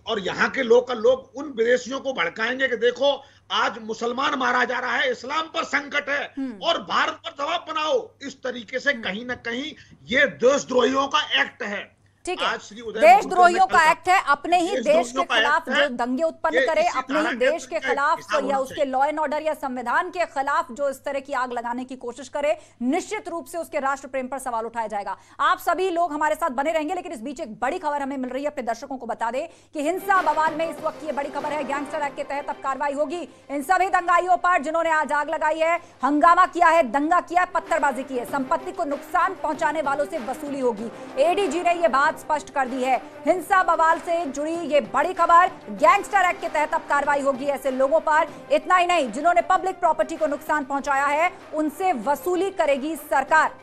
और यहाँ के लोकल लोग उन विदेशियों को भड़काएंगे कि देखो आज मुसलमान मारा जा रहा है, इस्लाम पर संकट है और भारत पर दबाव बनाओ। इस तरीके से कहीं ना कहीं ये देशद्रोहियों का एक्ट है। ठीक है, देशद्रोहियों का एक्ट है, अपने ही देश के खिलाफ जो दंगे उत्पन्न करे, अपने ही देश के खिलाफ या उसके लॉ एंड ऑर्डर या संविधान के खिलाफ जो इस तरह की आग लगाने की कोशिश करे, निश्चित रूप से उसके राष्ट्र प्रेम पर सवाल उठाया जाएगा। आप सभी लोग हमारे साथ बने रहेंगे, लेकिन इस बीच एक बड़ी खबर हमें मिल रही है, अपने दर्शकों को बता दें कि हिंसा बवाल में इस वक्त ये बड़ी खबर है, गैंगस्टर एक्ट के तहत अब कार्रवाई होगी इन सभी दंगाइयों पर जिन्होंने आज आग लगाई है, हंगामा किया है, दंगा किया है, पत्थरबाजी की है। संपत्ति को नुकसान पहुंचाने वालों से वसूली होगी। एडीजी ने यह बात स्पष्ट कर दी है। हिंसा बवाल से जुड़ी ये बड़ी खबर, गैंगस्टर एक्ट के तहत अब कार्रवाई होगी ऐसे लोगों पर। इतना ही नहीं, जिन्होंने पब्लिक प्रॉपर्टी को नुकसान पहुंचाया है उनसे वसूली करेगी सरकार।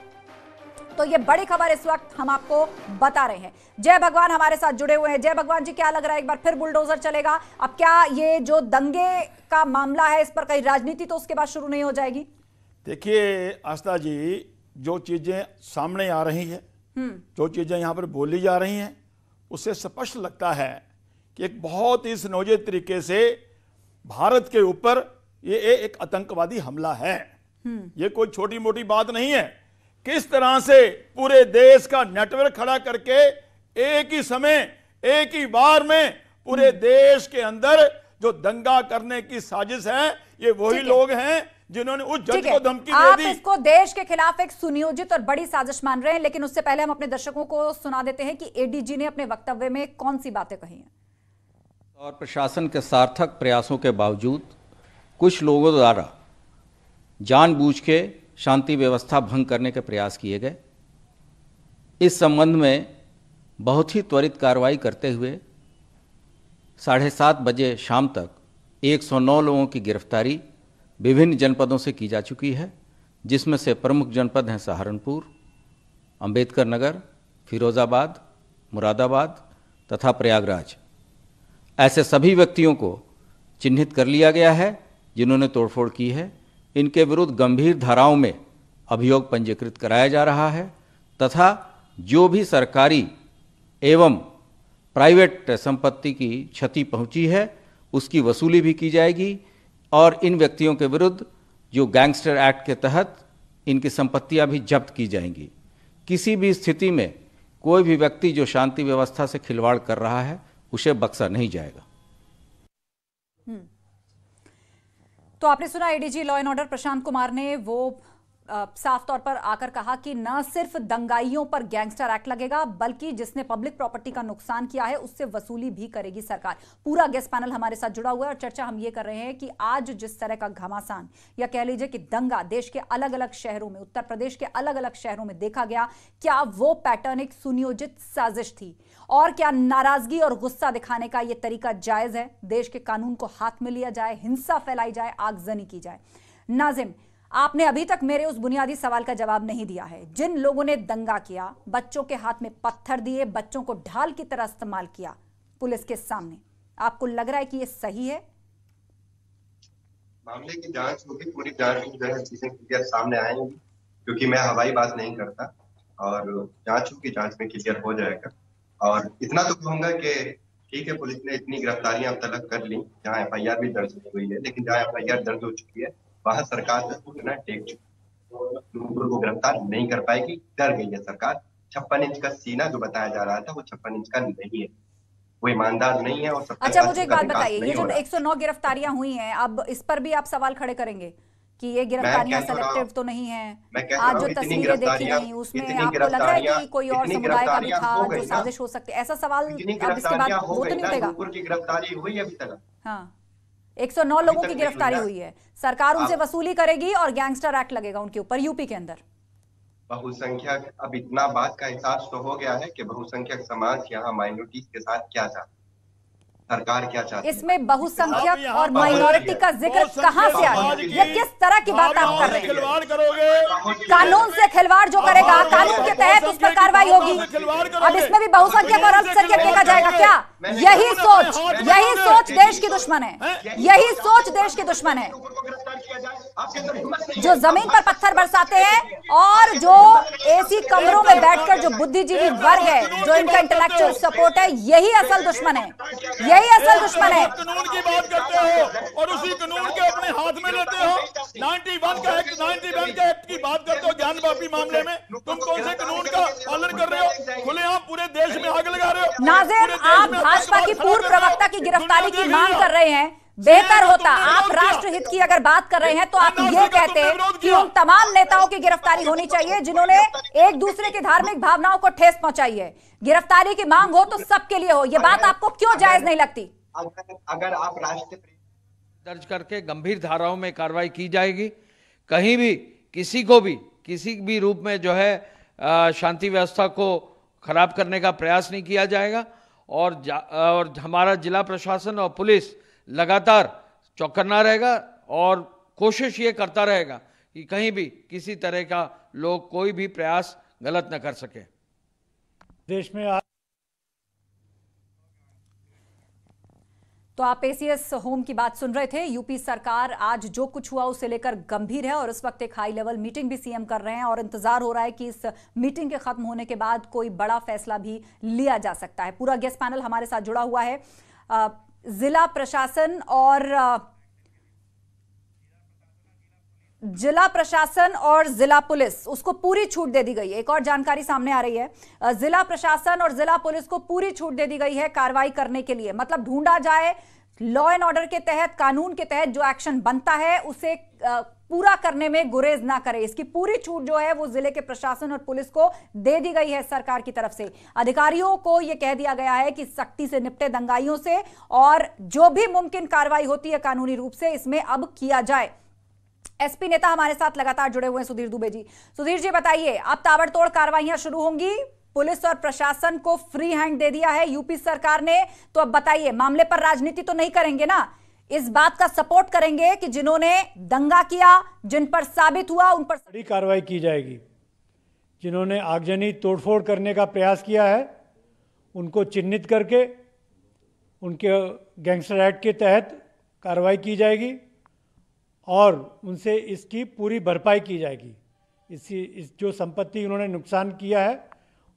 तो ये बड़ी खबर इस वक्त हम आपको बता रहे हैं। जय भगवान हमारे साथ जुड़े हुए हैं। जय भगवान जी, क्या लग रहा है, एक बार फिर बुलडोजर चलेगा? अब क्या ये जो दंगे का मामला है इस पर कहीं राजनीति तो उसके बाद शुरू नहीं हो जाएगी? देखिए आस्था जी, जो चीजें सामने आ रही है, जो चीजें यहाँ पर बोली जा रही हैं, उससे स्पष्ट लगता है कि एक बहुत ही सुनियोजित तरीके से भारत के ऊपर ये एक आतंकवादी हमला है। ये कोई छोटी मोटी बात नहीं है। किस तरह से पूरे देश का नेटवर्क खड़ा करके एक ही समय एक ही बार में पूरे देश के अंदर जो दंगा करने की साजिश है, ये वही लोग हैं जिन्होंने उस जज को धमकी दे दी। आप इसको देश के खिलाफ एक सुनियोजित और बड़ी साजिश मान रहे हैं, लेकिन उससे पहले हम अपने दर्शकों को सुना देते हैं कि एडीजी ने अपने वक्तव्य में कौन सी बातें कही हैं। और प्रशासन के सार्थक प्रयासों के बावजूद कुछ लोगों द्वारा जानबूझ के शांति व्यवस्था भंग करने के प्रयास किए गए। इस संबंध में बहुत ही त्वरित कार्रवाई करते हुए 7:30 बजे शाम तक 109 लोगों की गिरफ्तारी विभिन्न जनपदों से की जा चुकी है, जिसमें से प्रमुख जनपद हैं सहारनपुर, अंबेडकर नगर, फिरोजाबाद, मुरादाबाद तथा प्रयागराज। ऐसे सभी व्यक्तियों को चिन्हित कर लिया गया है जिन्होंने तोड़फोड़ की है। इनके विरुद्ध गंभीर धाराओं में अभियोग पंजीकृत कराया जा रहा है तथा जो भी सरकारी एवं प्राइवेट संपत्ति की क्षति पहुंची है उसकी वसूली भी की जाएगी और इन व्यक्तियों के विरुद्ध जो गैंगस्टर एक्ट के तहत इनकी संपत्तियां भी जब्त की जाएंगी। किसी भी स्थिति में कोई भी व्यक्ति जो शांति व्यवस्था से खिलवाड़ कर रहा है उसे बख्शा नहीं जाएगा। तो आपने सुना ADG law and order Prashant Kumar ने वो साफ तौर पर आकर कहा कि न सिर्फ दंगाइयों पर गैंगस्टर एक्ट लगेगा बल्कि जिसने पब्लिक प्रॉपर्टी का नुकसान किया है उससे वसूली भी करेगी सरकार। पूरा गेस्ट पैनल हमारे साथ जुड़ा हुआ है और चर्चा हम ये कर रहे हैं कि आज जिस तरह का घमासान या कह लीजिए कि दंगा देश के अलग अलग शहरों में, उत्तर प्रदेश के अलग अलग शहरों में देखा गया, क्या वो पैटर्न एक सुनियोजित साजिश थी और क्या नाराजगी और गुस्सा दिखाने का यह तरीका जायज है? देश के कानून को हाथ में लिया जाए, हिंसा फैलाई जाए, आगजनी की जाए। नाजिम, आपने अभी तक मेरे उस बुनियादी सवाल का जवाब नहीं दिया है। जिन लोगों ने दंगा किया, बच्चों के हाथ में पत्थर दिए, बच्चों को ढाल की तरह इस्तेमाल किया पुलिस के सामने, आपको लग रहा है कि यह सही है? मामले की जांच होगी, पूरी जांच जो है चीजें क्लियर सामने आएंगी, क्योंकि मैं हवाई बात नहीं करता और जांच होगी, जांच में क्लियर हो जाएगा। और इतना तो कहूंगा कि ठीक है, पुलिस ने इतनी गिरफ्तारियां अब तक कर ली, जहाँ एफआईआर भी दर्ज नहीं हुई है, लेकिन जहाँ एफआईआर दर्ज हो चुकी है वहां सरकार से घुटना टेक चुकी, नूपुर को गिरफ्तार नहीं कर पाएगी, डर गई है सरकार। 56 इंच का सीना जो बताया जा रहा था वो 56 इंच का नहीं है, वो ईमानदार नहीं है। और अच्छा, मुझे एक बात बताइए, ये जो 109 गिरफ्तारियां हुई हैं, अब इस पर भी आप सवाल खड़े करेंगे कि ये गिरफ्तारियां सेलेक्टिव तो नहीं है? आज जो तस्वीरें देखी गई उसमें आपको लग रहा है कि कोई और समुदाय का भी था जो साजिश हो सकती है? ऐसा सवाल अब इसके बाद वो तो नहीं उठेगा? गिरफ्तारी हुई अभी तक? हाँ, 109 लोगों की गिरफ्तारी हुई है, सरकार उनसे वसूली करेगी और गैंगस्टर एक्ट लगेगा उनके ऊपर यूपी के अंदर। बहुसंख्यक, अब इतना बात का एहसास तो हो गया है कि बहुसंख्यक समाज यहाँ माइनॉरिटीज के साथ क्या चाहता है, सरकार क्या चाहती है। इसमें बहुसंख्यक और माइनॉरिटी का जिक्र कहाँ से आ गया? ये किस तरह की बात आप कर रहे हैं? कानून से खिलवाड़ जो करेगा, कानून के तहत उस पर कार्रवाई होगी। अब इसमें भी बहुसंख्यक और अल्पसंख्यक देखा जाएगा क्या? यही सोच देश की दुश्मन है, यही सोच देश की दुश्मन है, जो जमीन पर पत्थर बरसाते हैं और जो एसी कमरों में बैठकर जो बुद्धिजीवी वर्ग है, जो इनका इंटेलेक्चुअल सपोर्ट है, यही असल दुश्मन है, यही असल दुश्मन है। कानून की बात करते हो और उसी कानून के अपने हाथ में लेते हो। 91 का एक्ट की बात करते हो ज्ञानवापी मामले में, तुम कौन से कानून का पालन कर रहे हो? खुलेआम पूरे देश में आग लगा रहे हो। नाज़िर, आप भाजपा की पूर्व प्रवक्ता की गिरफ्तारी की मांग कर रहे हैं, बेहतर होता आप राष्ट्रहित की अगर बात कर रहे हैं तो आप ये कहते कि उन तमाम नेताओं की गिरफ्तारी होनी चाहिए जिन्होंने एक दूसरे की धार्मिक भावनाओं को ठेस पहुंचाई है। गिरफ्तारी की मांग हो तो सबके लिए हो, ये बात आपको क्यों जायज नहीं लगती? अगर आप राष्ट्र दर्ज करके गंभीर धाराओं में कार्रवाई की जाएगी, कहीं भी किसी को भी किसी भी रूप में जो है शांति व्यवस्था को खराब करने का प्रयास नहीं किया जाएगा और हमारा जिला प्रशासन और पुलिस लगातार चौकन्ना रहेगा और कोशिश ये करता रहेगा कि कहीं भी किसी तरह का लोग कोई भी प्रयास गलत न कर सके। देश में तो आप एसीएस होम की बात सुन रहे थे। यूपी सरकार आज जो कुछ हुआ उसे लेकर गंभीर है और इस वक्त एक हाई लेवल मीटिंग भी सीएम कर रहे हैं और इंतजार हो रहा है कि इस मीटिंग के खत्म होने के बाद कोई बड़ा फैसला भी लिया जा सकता है। पूरा गेस्ट पैनल हमारे साथ जुड़ा हुआ है। जिला प्रशासन और जिला प्रशासन और जिला पुलिस उसको पूरी छूट दे दी गई है। एक और जानकारी सामने आ रही है, जिला प्रशासन और जिला पुलिस को पूरी छूट दे दी गई है कार्रवाई करने के लिए। मतलब ढूंढा जाए, लॉ एंड ऑर्डर के तहत, कानून के तहत जो एक्शन बनता है उसे पूरा करने में गुरेज ना करे। इसकी पूरी छूट जो है वो जिले के प्रशासन और पुलिस को दे दी गई है सरकार की तरफ से। अधिकारियों को यह कह दिया गया है कि सख्ती से निपटे दंगाइयों से, और जो भी मुमकिन कार्रवाई होती है कानूनी रूप से इसमें अब किया जाए। एसपी नेता हमारे साथ लगातार जुड़े हुए हैं सुधीर दुबे जी। सुधीर जी बताइए, अब ताबड़तोड़ कार्रवाइयां शुरू होंगी, पुलिस और प्रशासन को फ्री हैंड दे दिया है यूपी सरकार ने, तो अब बताइए मामले पर राजनीति तो नहीं करेंगे ना, इस बात का सपोर्ट करेंगे कि जिन्होंने दंगा किया, जिन पर साबित हुआ उन पर बड़ी कार्रवाई की जाएगी। जिन्होंने आगजनी तोड़फोड़ करने का प्रयास किया है उनको चिन्हित करके उनके गैंगस्टर एक्ट के तहत कार्रवाई की जाएगी और उनसे इसकी पूरी भरपाई की जाएगी। इस जो संपत्ति उन्होंने नुकसान किया है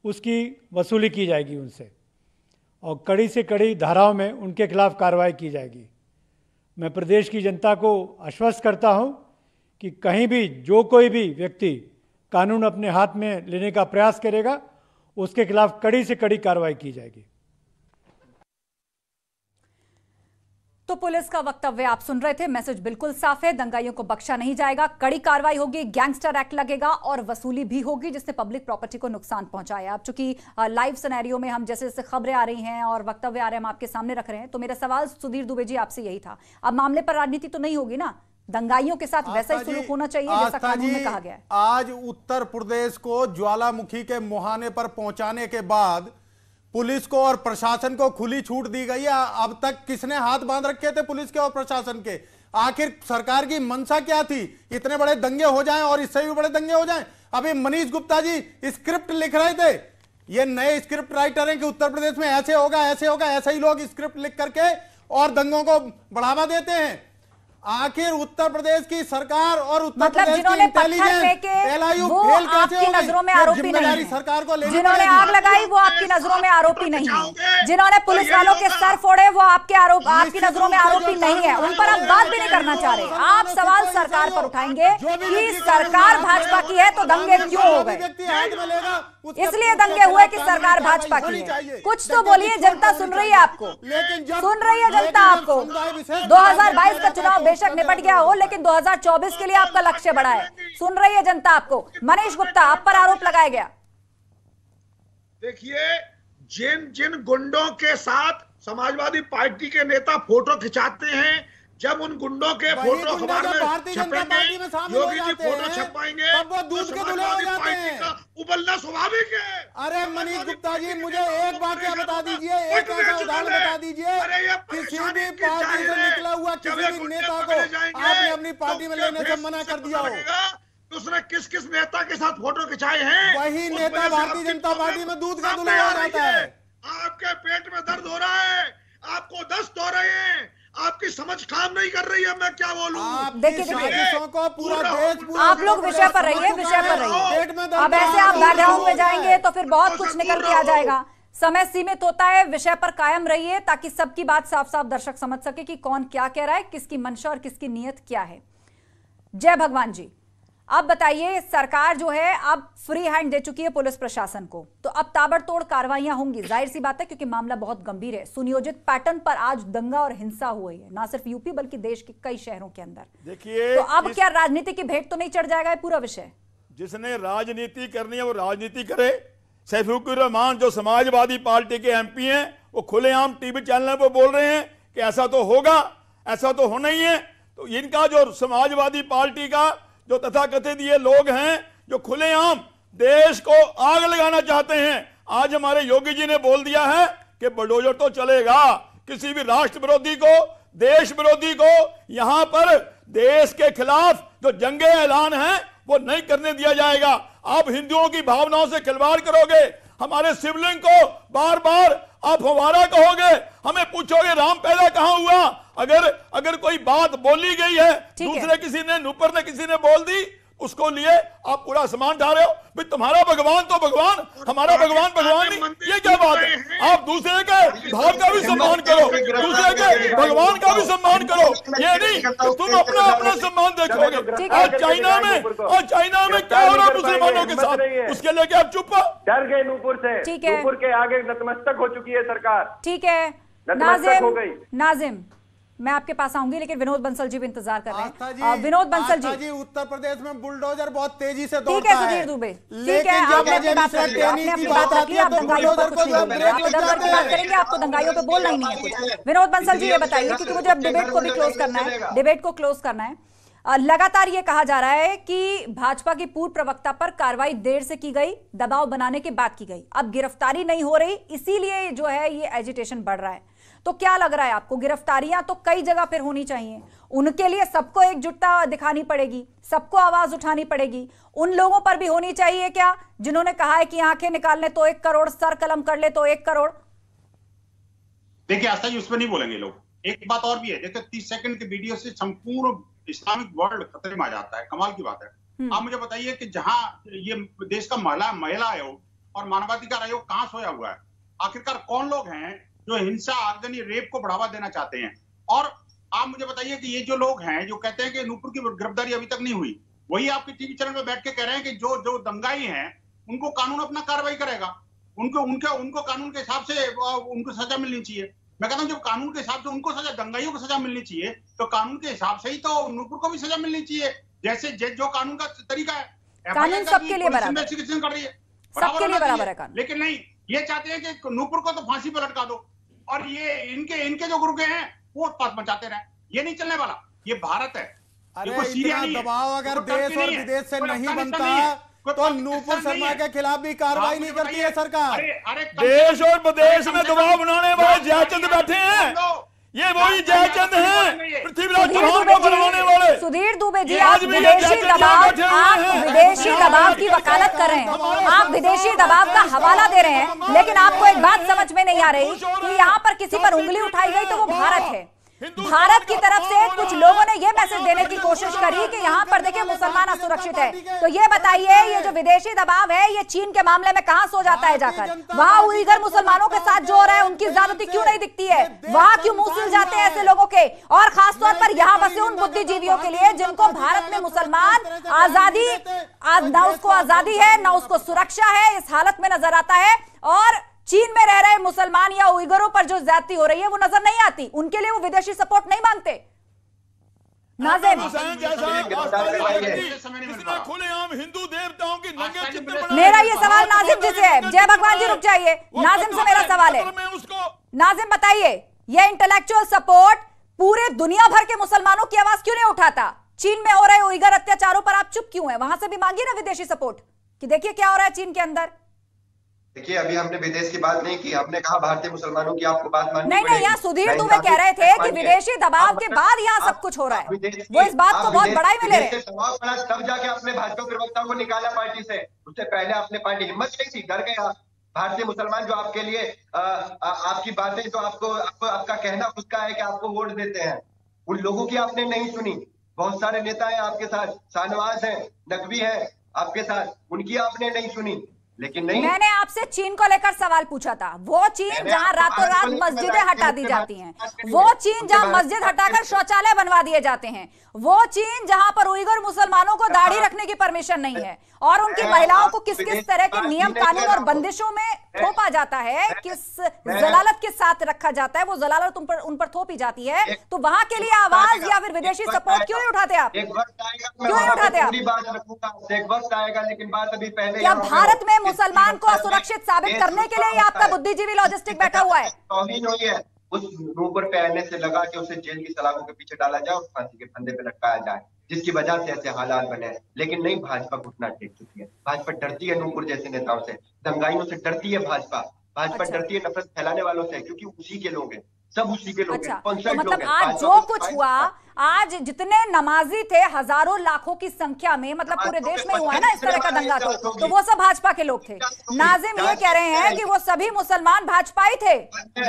उसकी वसूली की जाएगी उनसे, और कड़ी से कड़ी धाराओं में उनके खिलाफ कार्रवाई की जाएगी। मैं प्रदेश की जनता को आश्वस्त करता हूं कि कहीं भी जो कोई भी व्यक्ति कानून अपने हाथ में लेने का प्रयास करेगा उसके खिलाफ कड़ी से कड़ी कार्रवाई की जाएगी। तो पुलिस का वक्तव्य आप सुन रहे थे, मैसेज बिल्कुल साफ है, दंगाइयों को बख्शा नहीं जाएगा, कड़ी कार्रवाई होगी, गैंगस्टर एक्ट लगेगा और वसूली भी होगी जिसने पब्लिक प्रॉपर्टी को नुकसान पहुंचाया। अब चूंकि लाइव सिनेरियो में हम जैसे जैसे खबरें आ रही हैं और वक्तव्य आ रहे हैं हम आपके सामने रख रहे हैं, तो मेरा सवाल सुधीर दुबे जी आपसे यही था, अब मामले पर राजनीति तो नहीं होगी ना, दंगाइयों के साथ वैसा ही सुलूक होना चाहिए जैसा कानून में कहा गया है। आज उत्तर प्रदेश को ज्वालामुखी के मुहाने पर पहुंचाने के बाद पुलिस को और प्रशासन को खुली छूट दी गई है। अब तक किसने हाथ बांध रखे थे पुलिस के और प्रशासन के? आखिर सरकार की मंशा क्या थी? इतने बड़े दंगे हो जाएं और इससे भी बड़े दंगे हो जाएं। अभी मनीष गुप्ता जी स्क्रिप्ट लिख रहे थे, ये नए स्क्रिप्ट राइटर हैं कि उत्तर प्रदेश में ऐसे होगा ऐसे होगा, ऐसे ही लोग स्क्रिप्ट लिख करके और दंगों को बढ़ावा देते हैं। आखिर उत्तर प्रदेश की सरकार और उत्तर प्रदेश की इंटेलिजेंस एलआईयू फेल कैसे हो गई? नजरों में आरोपी नहीं सरकार को लेनी जिन्होंने आग लगाई वो आपकी नजरों में आरोपी नहीं है, जिन्होंने पुलिस वालों के सर फोड़े वो आपकी नजरों में आरोपी नहीं है, उन पर आप बात भी नहीं करना चाह रहे। आप सवाल सरकार पर उठाएंगे कि सरकार भाजपा की है तो दंगे क्यों हो गए, इसलिए दंगे हुए कि सरकार भाजपा की है। कुछ तो बोलिए, जनता सुन रही है आपको, सुन रही है जनता आपको। 2022 का चुनाव बेशक निपट गया हो लेकिन 2024 के लिए आपका लक्ष्य बड़ा है, सुन रही है जनता आपको। मनीष गुप्ता, आप पर आरोप लगाया गया। देखिए, जिन गुंडों के साथ समाजवादी पार्टी के नेता फोटो खिंचाते हैं, जब उन गुंडों के फोटो अखबार में छपेंगे, योगी जी फोटो छपाएंगे, तो समाजवादी पार्टी का उबलना स्वाभाविक है। अरे मनीष गुप्ता जी, मुझे एक वाकया बता दीजिए, एक ऐसा उदाहरण बता दीजिए किसी भी पार्टी से निकला हुआ किसी भी नेता को आपने अपनी पार्टी में लेने से मना कर दिया हो। उसने किस किस नेता के साथ फोटो खिंचाए हैं? वही नेता भारतीय जनता पार्टी में दूध का दुल्हा रहता है। आपके पेट में दर्द हो रहा है, आपको दस्त हो रहे हैं, आपकी समझ काम नहीं कर रही है, मैं क्या बोलूं? आप लोग विषय पर रहिए, विषय पर रहिए। अब ऐसे आप बैकग्राउंड में जाएंगे तो फिर बहुत कुछ निकल के आ जाएगा। समय सीमित होता है, विषय पर कायम रहिए ताकि सबकी बात साफ साफ दर्शक समझ सके कि कौन क्या कह रहा है, किसकी मंशा और किसकी नीयत क्या है। जय भगवान जी, अब बताइए, सरकार जो है अब फ्री हैंड दे चुकी है पुलिस प्रशासन को, तो अब ताबड़तोड़ कार्रवाइयां होंगी, जाहिर सी बात है क्योंकि मामला बहुत गंभीर है। सुनियोजित पैटर्न पर आज दंगा और हिंसा हुई है, ना सिर्फ यूपी बल्कि देश के कई शहरों के अंदर। देखिए, तो अब क्या राजनीति की भेंट तो नहीं चढ़ जाएगा ये पूरा विषय? जिसने राजनीति करनी है वो राजनीति करे। सैफुर रहमान जो समाजवादी पार्टी के एमपी हैं वो खुलेआम टीवी चैनल पर बोल रहे हैं कि ऐसा तो होगा, ऐसा तो होना ही है। तो इनका जो समाजवादी पार्टी का जो तथाकथित ये लोग हैं जो खुलेआम देश को आग लगाना चाहते हैं, आज हमारे योगी जी ने बोल दिया है कि बुलडोजर तो चलेगा, किसी भी राष्ट्र विरोधी को, देश विरोधी को यहां पर देश के खिलाफ जो जंगे ऐलान है वो नहीं करने दिया जाएगा। आप हिंदुओं की भावनाओं से खिलवाड़ करोगे, हमारे शिवलिंग को बार बार आप हमारा कहोगे, हमें पूछोगे राम पैदा कहां हुआ। अगर कोई बात बोली गई है, दूसरे किसी ने ऊपर ने किसी ने बोल दी, उसको लिए आप पूरा सामान ढा रहे हो। भाई तुम्हारा भगवान तो भगवान, हमारा भगवान भगवान नहीं, ये क्या बात है? आप दूसरे के धर्म का भी सम्मान करो, दूसरे के भगवान का भी सम्मान करो, ये नहीं तुम अपना अपना सम्मान देखोगे। और चाइना में क्या हो रहा है मुसलमानों के साथ, उसके लेके आप चुप हो। डर गए नूपुर से, ठीक है, नूपुर के आगे नतमस्तक हो चुकी है सरकार। ठीक है नाजिम, मैं आपके पास आऊंगी, लेकिन विनोद बंसल जी भी इंतजार कर रहे हैं। विनोद बंसल जी, उत्तर प्रदेश में बुलडोजर बहुत तेजी से दौड़ता है। ठीक है सुधीर दुबे, ठीक है, आपने अपनी बात रख ली, आप दंगाइयों पर कुछ नहीं बोल रहे, आप इधर की बात करेंगे, आपको दंगाइयों पे बोलना ही नहीं है कुछ। विनोद बंसल जी ये बताइए, क्योंकि मुझे अब डिबेट को भी क्लोज करना है, डिबेट को क्लोज करना है। लगातार ये कहा जा रहा है कि भाजपा की पूर्व प्रवक्ता पर कार्रवाई देर से की गई, दबाव बनाने के बाद की गई, अब गिरफ्तारी नहीं हो रही, इसीलिए जो है ये एजिटेशन बढ़ रहा है। तो क्या लग रहा है आपको, गिरफ्तारियां तो कई जगह फिर होनी चाहिए, उनके लिए सबको एकजुटता दिखानी पड़ेगी, सबको आवाज उठानी पड़ेगी, उन लोगों पर भी होनी चाहिए क्या जिन्होंने कहा है कि आंखें निकालने तो 1 करोड़, सर कलम कर ले तो 1 करोड़? देखिए आस्था जी, उसमें नहीं बोलेंगे लोग। एक बात और भी है, देखो 30 सेकंड के वीडियो से संपूर्ण इस्लामिक वर्ल्ड खतरे में आ जाता है, कमाल की बात है। आप मुझे बताइए कि जहां ये देश का महिला आयोग और मानवाधिकार आयोग कहां सोया हुआ है? आखिरकार कौन लोग हैं जो हिंसा, आगजनी, रेप को बढ़ावा देना चाहते हैं? और आप मुझे बताइए कि ये जो लोग हैं जो कहते हैं कि नूपुर की गिरफ्तारी अभी तक नहीं हुई, वही आपके टीवी चैनल पे बैठ के कह रहे हैं कि जो दंगाई हैं उनको कानून अपना कार्रवाई करेगा, उनको कानून के हिसाब से उनको सजा मिलनी चाहिए। मैं कहता हूं जब कानून के हिसाब से उनको सजा, दंगाइयों को सजा मिलनी चाहिए, तो कानून के हिसाब से ही तो नूपुर को भी सजा मिलनी चाहिए, जैसे जो कानून का तरीका है। कानून सबके लिए बराबर, इन्वेस्टिगेशन कर रही है, सबके लिए बराबर है कानून। लेकिन नहीं, ये चाहते हैं कि नूपुर को तो फांसी पर लटका दो, और ये इनके जो गुर्गे हैं वो उत्पात मचाते रहे। ये नहीं चलने वाला, ये भारत है। अरे इतना दबाव अगर देश और विदेश से नहीं बनता तो नूपुर शर्मा के खिलाफ भी कार्रवाई नहीं करती है सरकार। देश और विदेश में दबाव बनाने वाले जयचंद बैठे हैं, ये वही जयचंद हैं, पृथ्वीराज चौहान को बनाने वाले। सुधीर दुबे जी, आप विदेशी दबाव की वकालत कर रहे हैं, आप विदेशी दबाव का हवाला दे रहे हैं, लेकिन आपको एक बात समझ में नहीं आ रही कि यहाँ पर किसी पर उंगली उठाई गई तो वो भारत है। भारत की तरफ से कुछ लोगों ने यह मैसेज देने की कोशिश करी कि यहाँ पर देखिए मुसलमान असुरक्षित है। तो ये बताइए, ये जो विदेशी दबाव है ये चीन के मामले में कहां सो जाता है जाकर? वहां उइगर मुसलमानों के साथ जो हो रहा है उनकी ज्यादती क्यों नहीं दिखती है? वहां क्यों मुंह सिल जाते हैं ऐसे लोगों के? और खासतौर पर यहाँ बसे उन बुद्धिजीवियों के लिए जिनको भारत में मुसलमान आजादी, ना उसको आजादी है ना उसको सुरक्षा है, इस हालत में नजर आता है। और चीन में रह रहे मुसलमान या उइगरों पर जो ज्यादती हो रही है वो नजर नहीं आती, उनके लिए वो विदेशी सपोर्ट नहीं मांगते। नाज़िम, हिंदू देवताओं की नंगे चित्र, मेरा ये सवाल नाज़िम जी से है। जय भगवान जी रुक जाइए, नाज़िम से मेरा सवाल है। नाज़िम बताइए, ये इंटेलेक्चुअल सपोर्ट पूरे दुनिया भर के मुसलमानों की आवाज क्यों नहीं उठाता? चीन में हो रहे उइगर अत्याचारों पर आप चुप क्यों हैं? वहां से भी मांगिए ना विदेशी सपोर्ट कि देखिए क्या हो रहा है चीन के अंदर। देखिए अभी हमने विदेश की बात नहीं की, हमने कहा भारतीय मुसलमानों की आपको बात माननी पड़ेगी। नहीं, यहाँ सुधीर दुबे कह रहे थे कि विदेशी दबाव के बाद यहाँ सब कुछ हो रहा है, वो इस बात को बहुत बड़ाई में ले रहे हैं। दबाव पड़ा तब जाके अपने भाजपा प्रवक्ता को निकाला पार्टी से, उससे पहले अपने पार्टी हिम्मत नहीं थी, डर गया। भारतीय मुसलमान जो आपके लिए आपकी बातें, जो आपको आपका कहना खुद का है कि आपको वोट देते हैं, उन लोगों की आपने नहीं सुनी। बहुत सारे नेता हैं आपके साथ, शाहनवाज हैं, नकवी हैं आपके साथ, उनकी आपने नहीं सुनी। लेकिन नहीं, मैंने आपसे चीन को लेकर सवाल पूछा था। वो चीन जहां रातों रात मस्जिदें हटा दी जाती हैं, वो चीन जहां मस्जिद हटाकर शौचालय बनवा दिए जाते हैं, वो चीन जहां पर उइगर मुसलमानों को दाढ़ी रखने की परमिशन नहीं है और उनकी महिलाओं को किस किस तरह के नियम कानून और बंदिशों में थोपा जाता है, किस जलालत के साथ रखा जाता है, वो जलालत उन पर थोपी जाती है। तो वहां के लिए आवाज या फिर विदेशी सपोर्ट क्यों नहीं उठाते आप? क्यों नहीं उठाते आप? एक वक्त आएगा, लेकिन बात अभी पहले, क्या भारत में मुसलमान को असुरक्षित साबित करने के लिए आपका बुद्धिजीवी लॉजिस्टिक बैठा हुआ है? तौहीन हुई है, उस नूपुर पे आने से लगा के उसे जेल की सलाखों के पीछे डाला जाए और फांसी के फंदे पे लटकाया जाए, जिसकी वजह से ऐसे हालात बने। लेकिन नहीं, भाजपा घुटना टेक चुकी है। भाजपा डरती है नूपुर जैसे नेताओं से, दंगाइयों से डरती है भाजपा। डरती है नफरत फैलाने वालों से, क्योंकि उसी के लोग हैं, सब उसी के लोग हैं। तो मतलब आज जो कुछ हुआ, आज जितने नमाजी थे हजारों लाखों की संख्या में, मतलब पूरे देश में हुआ है ना इस तरह का दंगा, तो वो सब भाजपा के लोग थे। नाज़िम ये कह रहे हैं कि वो सभी मुसलमान भाजपाई थे।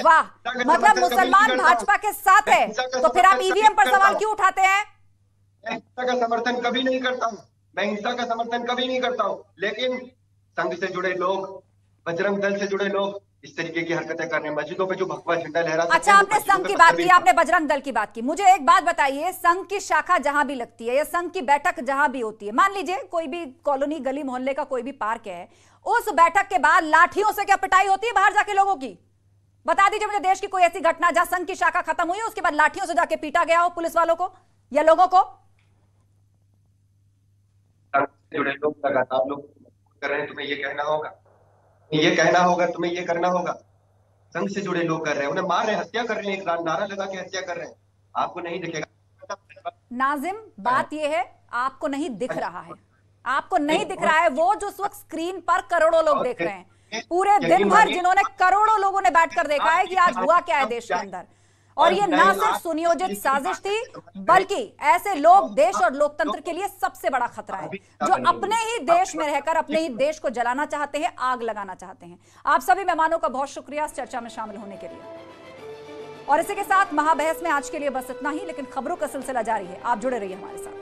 वाह, मतलब मुसलमान भाजपा के साथ है, तो फिर आप ईवीएम पर सवाल क्यों उठाते हैं? का समर्थन कभी नहीं करता हूँ मैं हिंसा का समर्थन कभी नहीं करता हूँ, लेकिन संघ से जुड़े लोग, बजरंग दल से जुड़े लोग इस तरीके की हरकतें कर रहे हैं। मस्जिदों पे जो भगवा झंडा लहरा सकते हैं। अच्छा, आपने संघ की बात की, आपने बजरंग दल की बात की, मुझे एक बात बताइए, संघ की शाखा जहां भी लगती है या संघ की बैठक जहां भी होती है, मान लीजिए कोई भी कॉलोनी, गली मोहल्ले का कोई भी पार्क है, उस बैठक के बाद लाठियों से क्या पिटाई होती है बाहर जाके लोगों की? बता दीजिए मुझे देश की कोई ऐसी घटना जहां संघ की शाखा खत्म हुई है, उसके बाद लाठियों से जाके पीटा गया हो पुलिस वालों को या लोगों को? जुड़े लोग लगातार लोग कर रहे हैं, तुम्हें ये कहना होगा, ये कहना होगा, तुम्हें ये करना होगा। संघ से जुड़े लोग कर रहे हैं, उन्हें मार रहे हैं, हत्या कर रहे हैं, एक नारा लगा के हत्या कर रहे हैं, आपको नहीं दिखेगा। नाजिम, बात यह है आपको नहीं दिख रहा है, आपको नहीं दिख रहा है वो जो उस वक्त स्क्रीन पर करोड़ों लोग देख रहे हैं, पूरे दिन भर जिन्होंने, करोड़ों लोगों ने बैठकर देखा है कि आज हुआ क्या है देश के अंदर। और ये ना सिर्फ सुनियोजित साजिश थी, बल्कि ऐसे लोग देश और लोकतंत्र के लिए सबसे बड़ा खतरा है, जो अपने ही देश में रहकर अपने ही देश को जलाना चाहते हैं, आग लगाना चाहते हैं। आप सभी मेहमानों का बहुत शुक्रिया इस चर्चा में शामिल होने के लिए। और इसी के साथ महाबहस में आज के लिए बस इतना ही, लेकिन खबरों का सिलसिला जारी है, आप जुड़े रहिए हमारे साथ।